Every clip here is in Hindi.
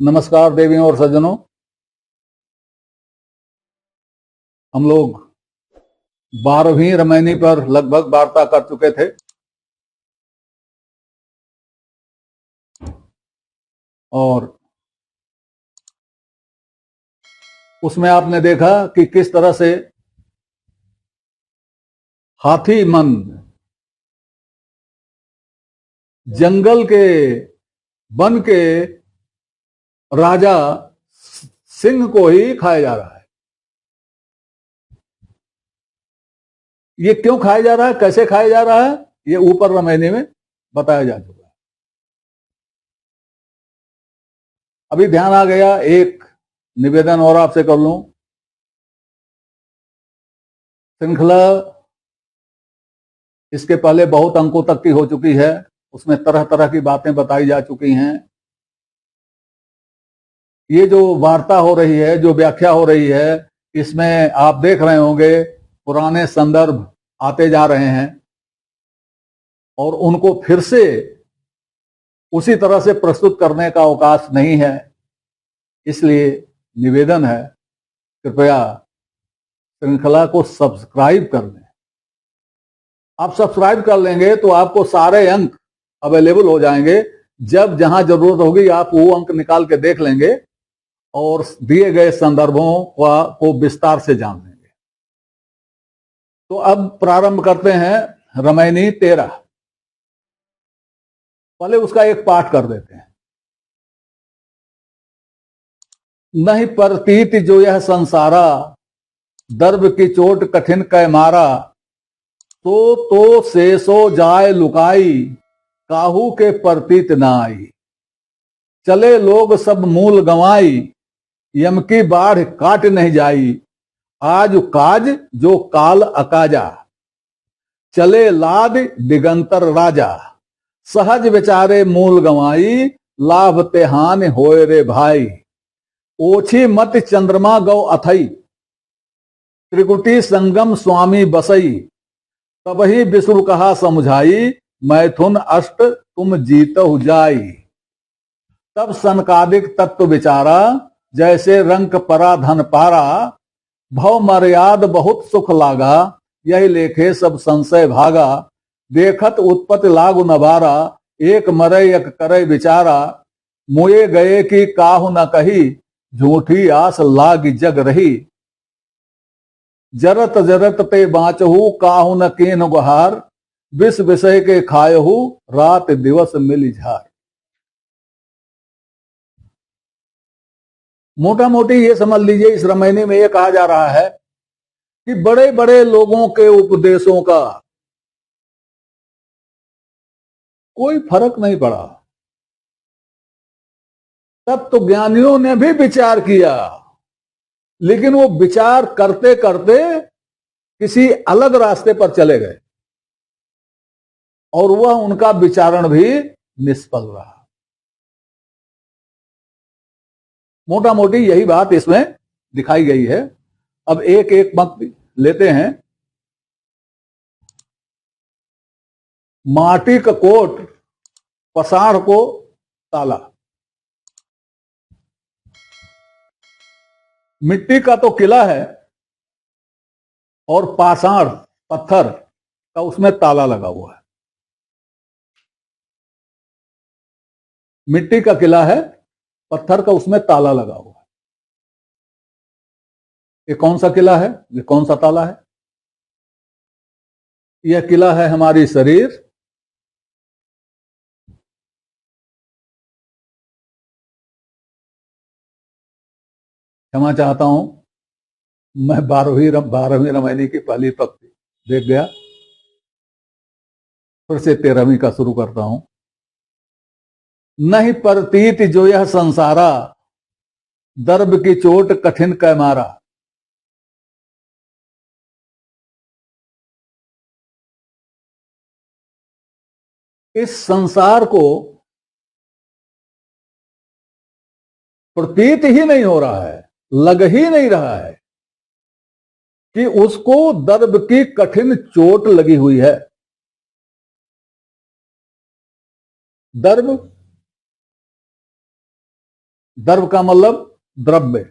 नमस्कार देवियों और सज्जनों। हम लोग 12वीं रामायणी पर लगभग वार्ता कर चुके थे और उसमें आपने देखा कि किस तरह से हाथी मन जंगल के वन के राजा सिंह को ही खाया जा रहा है। ये क्यों खाया जा रहा है, कैसे खाया जा रहा है, ये ऊपर रामायणी में बताया जा चुका है। अभी ध्यान आ गया, एक निवेदन और आपसे कर लूं। श्रृंखला इसके पहले बहुत अंकों तक की हो चुकी है, उसमें तरह तरह की बातें बताई जा चुकी हैं। ये जो वार्ता हो रही है, जो व्याख्या हो रही है, इसमें आप देख रहे होंगे पुराने संदर्भ आते जा रहे हैं और उनको फिर से उसी तरह से प्रस्तुत करने का अवकाश नहीं है। इसलिए निवेदन है, कृपया श्रृंखला को सब्सक्राइब कर लें। आप सब्सक्राइब कर लेंगे तो आपको सारे अंक अवेलेबल हो जाएंगे। जब जहां जरूरत होगी आप वो अंक निकाल के देख लेंगे और दिए गए संदर्भों को विस्तार से जान लेंगे। तो अब प्रारंभ करते हैं रामायणी 13। पहले उसका एक पाठ कर देते हैं। नहीं परतीत जो यह संसारा, दर्भ की चोट कठिन कै मारा, तो शेषो जाय लुकाई, काहू के परतीत न आई। चले लोग सब मूल गंवाई, यम की बाढ़ काट नहीं जाई। आज काज जो काल अकाजा, चले लाद दिगंतर राजा। सहज विचारे मूल गंवाई, लाभ तेहान होए रे भाई। ओछी मत चंद्रमा गौ अथई, त्रिकुटी संगम स्वामी बसई। तबही विष्णु कहा समझाई, मैथुन अष्ट तुम जीतहु जाई। तब सनकादिक तत्व विचारा, जैसे रंक परा धन पारा। भव मर्याद बहुत सुख लागा, यही लेखे सब संशय भागा। देखत उत्पत्ति लागु नबारा, एक मरे एक करे विचारा। मुए गए की काहु न कही, झूठी आस लाग जग रही। जरत जरत ते बाँचहु, काहु न कीन गुहार। विष विषय के खायहु, रात दिवस मिली झार। मोटा मोटी ये समझ लीजिए, इस रामायणी में ये कहा जा रहा है कि बड़े बड़े लोगों के उपदेशों का कोई फर्क नहीं पड़ा। तब तो ज्ञानियों ने भी विचार किया, लेकिन वो विचार करते करते किसी अलग रास्ते पर चले गए और वह उनका विचारण भी निष्फल रहा। मोटा मोटी यही बात इसमें दिखाई गई है। अब एक एक पंक्ति लेते हैं। माटी का कोट, पसाड़ को ताला। मिट्टी का तो किला है और पाषाण पत्थर का उसमें ताला लगा हुआ है। मिट्टी का किला है, पत्थर का उसमें ताला लगा हुआ है। ये कौन सा किला है, ये कौन सा ताला है? यह किला है हमारी शरीर, क्षमा चाहता हूं, मैं 12वीं रामायणी की पहली पंक्ति देख गया। फिर से 13वीं का शुरू करता हूं। नहीं परतीत जो यह संसारा, दर्भ की चोट कठिन कै मारा। इस संसार को प्रतीत ही नहीं हो रहा है, लग ही नहीं रहा है कि उसको दर्भ की कठिन चोट लगी हुई है। दर्भ द्रव्य का मतलब द्रव्य,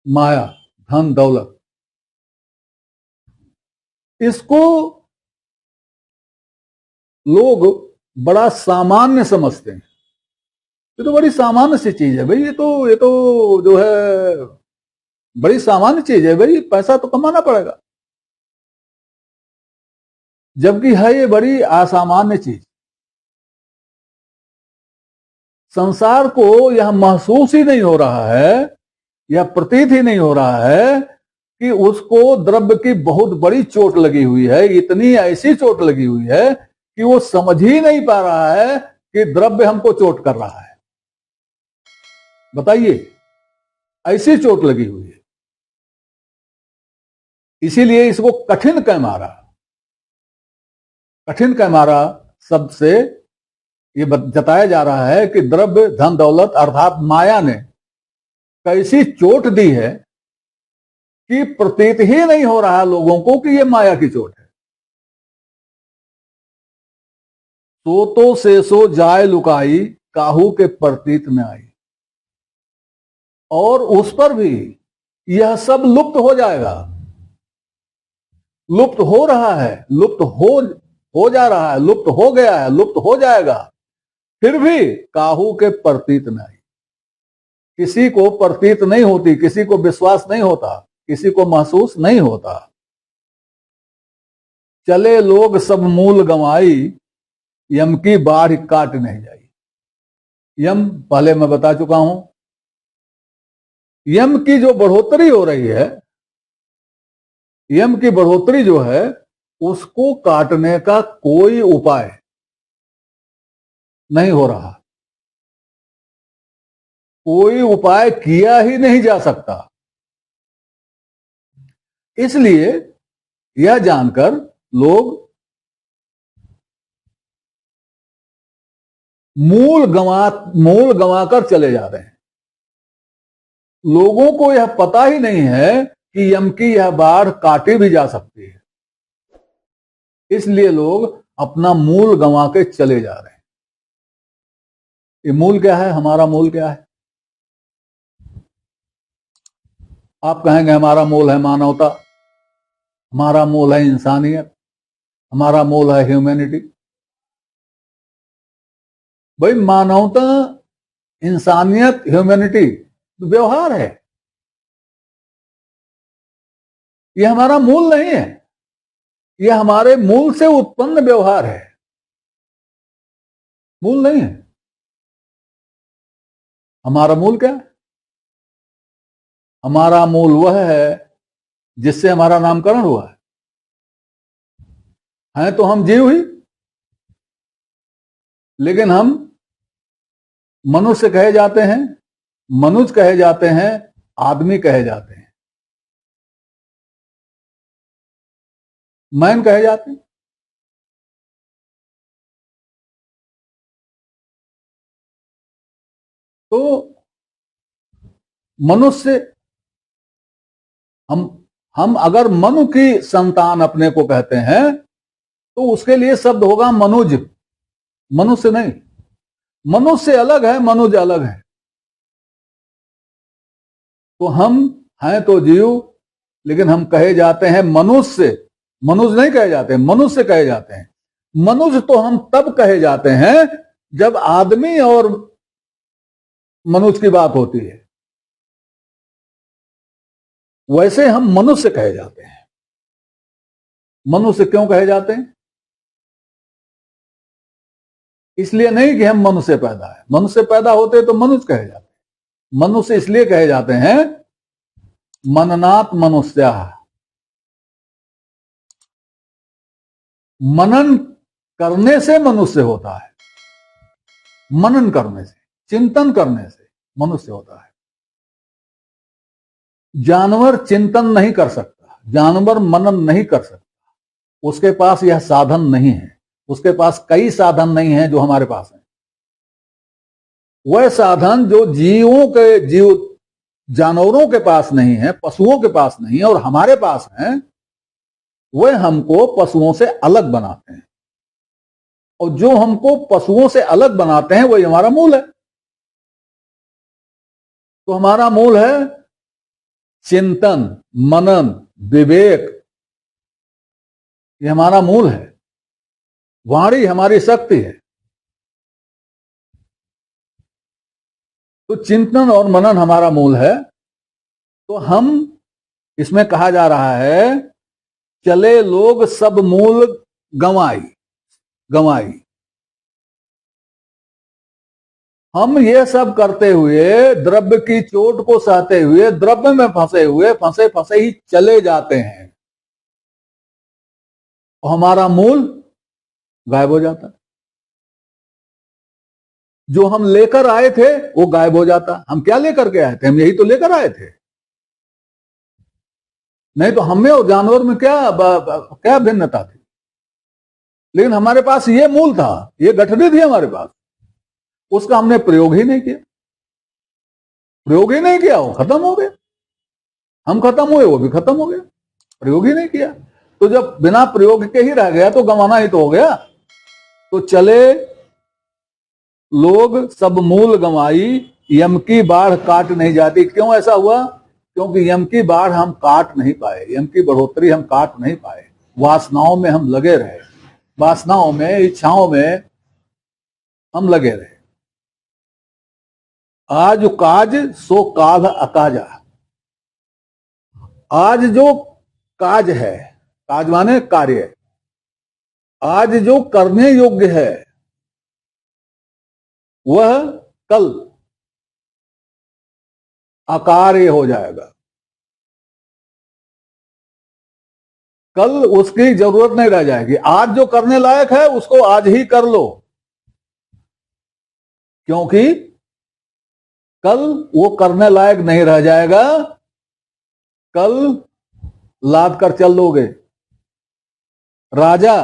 माया, धन दौलत, इसको लोग बड़ा सामान्य समझते हैं। ये तो बड़ी सामान्य सी चीज है भाई, ये तो जो है बड़ी सामान्य चीज है भाई, पैसा तो कमाना पड़ेगा। जबकि है ये बड़ी असामान्य चीज। संसार को यह महसूस ही नहीं हो रहा है, यह प्रतीत ही नहीं हो रहा है कि उसको द्रव्य की बहुत बड़ी चोट लगी हुई है, इतनी ऐसी चोट लगी हुई है कि वो समझ ही नहीं पा रहा है कि द्रव्य हमको चोट कर रहा है। बताइए, ऐसी चोट लगी हुई है। इसीलिए इसको कठिन कैमारा, कठिन कैमारा शब्द से ये जताया जा रहा है कि द्रव्य धन दौलत अर्थात माया ने कैसी चोट दी है कि प्रतीत ही नहीं हो रहा लोगों को कि ये माया की चोट है। तो से सो जाए लुकाई, काहू के प्रतीत में आई। और उस पर भी यह सब लुप्त हो जाएगा, लुप्त हो रहा है, लुप्त हो जा रहा है, लुप्त हो गया है, लुप्त हो जाएगा, फिर भी काहू के प्रतीत में आई। किसी को प्रतीत नहीं होती, किसी को विश्वास नहीं होता, किसी को महसूस नहीं होता। चले लोग सब मूल गंवाई, यम की बाढ़ काट नहीं जाई। यम पहले मैं बता चुका हूं, यम की जो बढ़ोतरी हो रही है, यम की बढ़ोतरी जो है, उसको काटने का कोई उपाय नहीं हो रहा, कोई उपाय किया ही नहीं जा सकता। इसलिए यह जानकर लोग मूल गंवाकर चले जा रहे हैं। लोगों को यह पता ही नहीं है कि यम की यह बाढ़ काटी भी जा सकती है। इसलिए लोग अपना मूल गंवा के चले जा रहे हैं। ये मूल क्या है? हमारा मूल क्या है? आप कहेंगे हमारा मूल है मानवता, हमारा मूल है इंसानियत, हमारा मूल है ह्यूमैनिटी। भाई मानवता, इंसानियत, ह्यूमैनिटी व्यवहार है, यह हमारा मूल नहीं है। यह हमारे मूल से उत्पन्न व्यवहार है, मूल नहीं है। हमारा मूल क्या है? हमारा मूल वह है जिससे हमारा नामकरण हुआ है तो हम जीव ही, लेकिन हम मनुष्य कहे जाते हैं, मनुज कहे जाते हैं, आदमी कहे जाते हैं, मैन कहे जाते हैं। तो मनुष्य, हम अगर मनु की संतान अपने को कहते हैं तो उसके लिए शब्द होगा मनुज, मनुष्य नहीं। मनुष्य अलग है, मनुज अलग है। तो हम हैं तो जीव, लेकिन हम कहे जाते हैं मनुष्य। मनुज नहीं कहे जाते, मनुष्य कहे जाते हैं। मनुज तो हम तब कहे जाते हैं जब आदमी और मनुज की बात होती है, वैसे हम मनुष्य कहे जाते हैं। मनुष्य क्यों कहे जाते हैं? इसलिए नहीं कि हम मनुष्य पैदा है, मनुष्य पैदा होते तो मनुष्य कहे जाते हैं। मनुष्य इसलिए कहे जाते हैं मननात् मनुष्य, मनन करने से मनुष्य होता है, मनन करने से, चिंतन करने से मनुष्य होता है। जानवर चिंतन नहीं कर सकता, जानवर मनन नहीं कर सकता, उसके पास यह साधन नहीं है। उसके पास कई साधन नहीं है जो हमारे पास है। वह साधन जो जीव जानवरों के पास नहीं है, पशुओं के पास नहीं है और हमारे पास है, वह हमको पशुओं से अलग बनाते हैं। और जो हमको पशुओं से अलग बनाते हैं वही हमारा मूल है। तो हमारा मूल है चिंतन, मनन, विवेक, ये हमारा मूल है। वाणी हमारी शक्ति है। तो चिंतन और मनन हमारा मूल है। तो हम, इसमें कहा जा रहा है, चले लोग सब मूल गंवाई गंवाई। हम ये सब करते हुए, द्रव्य की चोट को सहते हुए, द्रव्य में फंसे हुए, फंसे फंसे ही चले जाते हैं, और हमारा मूल गायब हो जाता है। जो हम लेकर आए थे वो गायब हो जाता। हम क्या लेकर के आए थे? हम यही तो लेकर आए थे। नहीं तो हमें और जानवर में क्या भिन्नता थी? लेकिन हमारे पास ये मूल था, ये गठरी थी हमारे पास, उसका हमने प्रयोग ही नहीं किया। प्रयोग ही नहीं किया, वो खत्म हो गया। हम खत्म हुए, वो भी खत्म हो गया। प्रयोग ही नहीं किया। तो जब बिना प्रयोग के ही रह गया तो गंवाना ही तो हो गया। तो चले लोग सब मूल गंवाई, यम की बाढ़ काट नहीं जाती। क्यों ऐसा हुआ? क्योंकि यम की बाढ़ हम काट नहीं पाए, यम की बढ़ोतरी हम काट नहीं पाए। वासनाओं में हम लगे रहे, वासनाओं में, इच्छाओं में हम लगे रहे। आज काज सो काल अकाजा। आज जो काज है, काज माने कार्य, आज जो करने योग्य है वह कल अकार्य हो जाएगा। कल उसकी जरूरत नहीं रह जाएगी। आज जो करने लायक है उसको आज ही कर लो, क्योंकि कल वो करने लायक नहीं रह जाएगा। कल लाद कर चल लोगे। राजा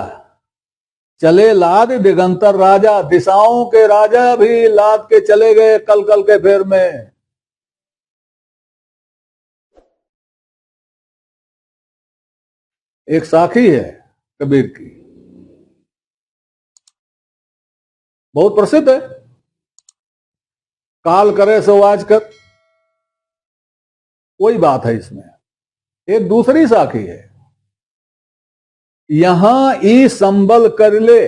चले लाद दिगंतर राजा, दिशाओं के राजा भी लाद के चले गए कल कल के फेर में। एक साखी है कबीर की, बहुत प्रसिद्ध है, काल करे सो आज कर। वही बात है इसमें। एक दूसरी साखी है, यहां ई संबल कर ले।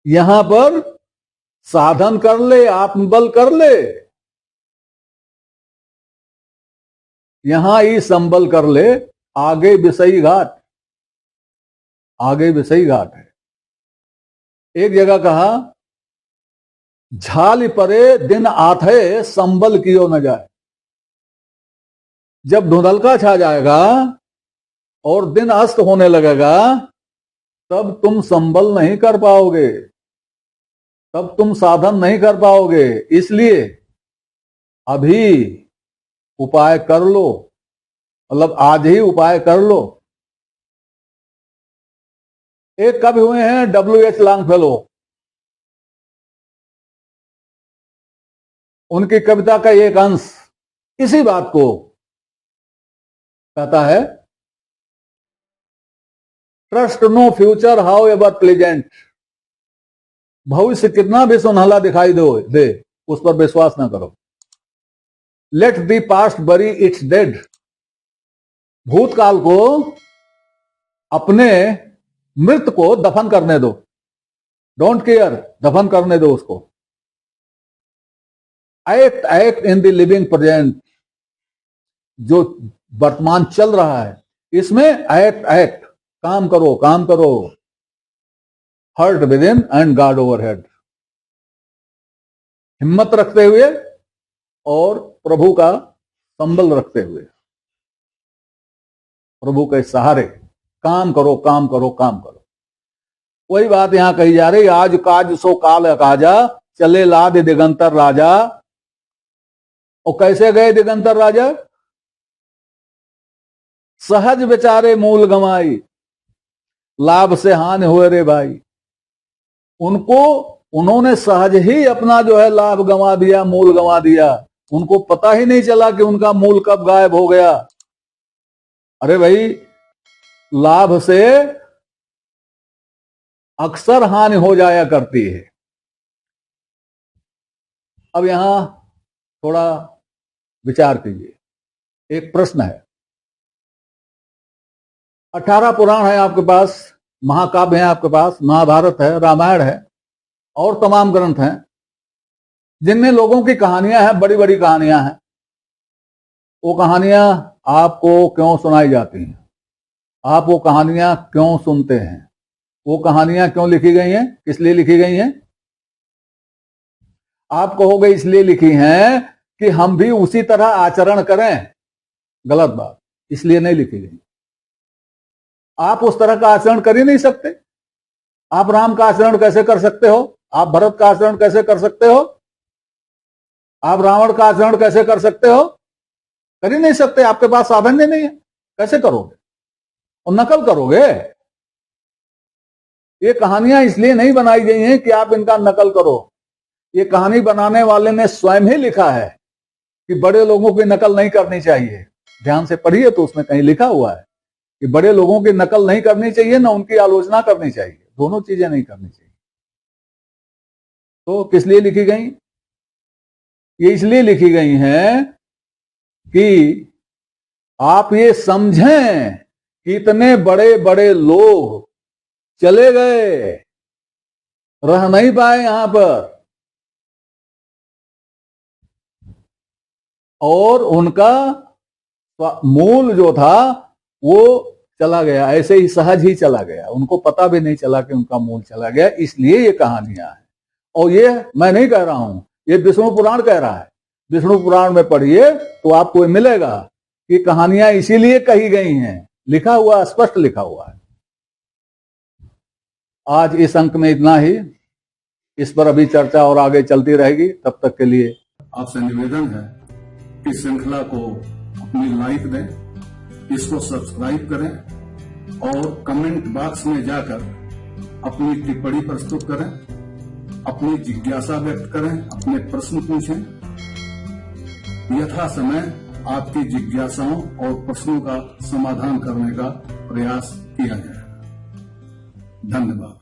यहां पर साधन कर ले, आत्मबल कर ले। यहां ई संबल कर ले, आगे विषयी घाट, आगे विषयी घाट है। एक जगह कहा, झाल परे दिन आथे संबल कियो न जाए। जब धुंधलका छा जाएगा और दिन अस्त होने लगेगा, तब तुम संबल नहीं कर पाओगे, तब तुम साधन नहीं कर पाओगे। इसलिए अभी उपाय कर लो, मतलब आज ही उपाय कर लो। एक कवि हुए हैं W.H. लॉन्गफेलो, उनकी कविता का एक अंश इसी बात को कहता है, trust no future however pleasant. भविष्य कितना भी सुनहला दिखाई दे, उस पर विश्वास ना करो। लेट दी पास्ट बरी इट्स डेड। भूतकाल को, अपने मृत को दफन करने दो, डोंट केयर, दफन करने दो उसको। Act act in the living present. जो वर्तमान चल रहा है इसमें एक्ट एक्ट, काम करो काम करो। Heart within and God overhead. हिम्मत रखते हुए और प्रभु का संबल रखते हुए, प्रभु के सहारे काम करो काम करो काम करो। वही बात यहां कही जा रही, आज काज सो काल अकाजा, चले लाद दिगंतर राजा। और कैसे गए दिगंतर राजा? सहज बेचारे मूल गंवाई, लाभ से हानि हुए रे भाई। उन्होंने सहज ही अपना जो है लाभ गंवा दिया, मूल गंवा दिया। उनको पता ही नहीं चला कि उनका मूल कब गायब हो गया। अरे भाई, लाभ से अक्सर हानि हो जाया करती है। अब यहां थोड़ा विचार कीजिए। एक प्रश्न है, 18 पुराण है आपके पास, महाकाव्य है आपके पास, महाभारत है, रामायण है और तमाम ग्रंथ हैं जिनमें लोगों की कहानियां हैं, बड़ी बड़ी कहानियां हैं। वो कहानियां आपको क्यों सुनाई जाती हैं? आप वो कहानियां क्यों सुनते हैं? वो कहानियां क्यों लिखी गई हैं? किस लिए लिखी गई हैं? आप कहोगे इसलिए लिखी हैं कि हम भी उसी तरह आचरण करें। गलत बात, इसलिए नहीं लिखी गई। आप उस तरह का आचरण कर ही नहीं सकते। आप राम का आचरण कैसे कर सकते हो? आप भरत का आचरण कैसे कर सकते हो? आप रावण का आचरण कैसे कर सकते हो? कर ही नहीं सकते। आपके पास साधन ही नहीं है, कैसे करोगे? और नकल करोगे। ये कहानियां इसलिए नहीं बनाई गई हैं कि आप इनका नकल करो। ये कहानी बनाने वाले ने स्वयं ही लिखा है कि बड़े लोगों की नकल नहीं करनी चाहिए। ध्यान से पढ़िए तो उसमें कहीं लिखा हुआ है कि बड़े लोगों की नकल नहीं करनी चाहिए, ना उनकी आलोचना करनी चाहिए। दोनों चीजें नहीं करनी चाहिए। तो किस लिए लिखी गई? ये इसलिए लिखी गई हैं कि आप ये समझें कि इतने बड़े बड़े लोग चले गए, रह नहीं पाए यहां पर, और उनका मूल जो था वो चला गया, ऐसे ही सहज ही चला गया। उनको पता भी नहीं चला कि उनका मूल चला गया। इसलिए ये कहानियां हैं। और ये मैं नहीं कह रहा हूं, ये विष्णु पुराण कह रहा है। विष्णु पुराण में पढ़िए तो आपको मिलेगा कि कहानियां इसीलिए कही गई हैं। लिखा हुआ, स्पष्ट लिखा हुआ है। आज इस अंक में इतना ही। इस पर अभी चर्चा और आगे चलती रहेगी। तब तक के लिए आपसे निवेदन है कि श्रृंखला को अपनी लाइक दें, इसको सब्सक्राइब करें और कमेंट बॉक्स में जाकर अपनी टिप्पणी प्रस्तुत करें, अपनी जिज्ञासा व्यक्त करें, अपने प्रश्न पूछें। यथा समय आपकी जिज्ञासाओं और प्रश्नों का समाधान करने का प्रयास किया जाए। धन्यवाद।